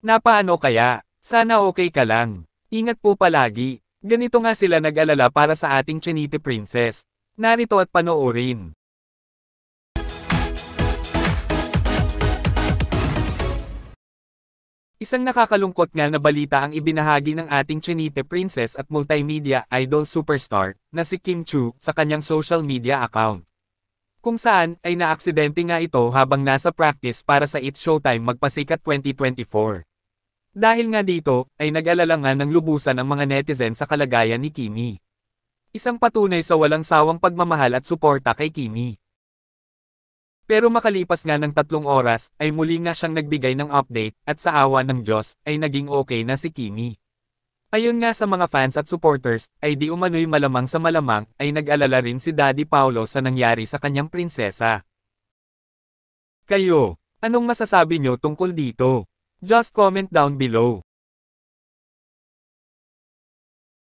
Napaano kaya? Sana okay ka lang. Ingat po palagi. Ganito nga sila nag-alala para sa ating Chinite Princess. Narito at panoorin. Isang nakakalungkot nga na balita ang ibinahagi ng ating Chinite Princess at multimedia idol superstar na si Kim Chu sa kanyang social media account. Kung saan ay naaksidente nga ito habang nasa practice para sa It's Showtime Magpasikat 2024. Dahil nga dito, ay nag-alala nga ng lubusan ang mga netizen sa kalagayan ni Kimi. Isang patunay sa walang sawang pagmamahal at suporta kay Kimi. Pero makalipas nga ng 3 oras, ay muli nga siyang nagbigay ng update, at sa awa ng Diyos, ay naging okay na si Kimi. Ayon nga sa mga fans at supporters, ay di umano'y malamang sa malamang, ay nag-alala rin si Daddy Paolo sa nangyari sa kanyang prinsesa. Kayo, anong masasabi nyo tungkol dito? Just comment down below.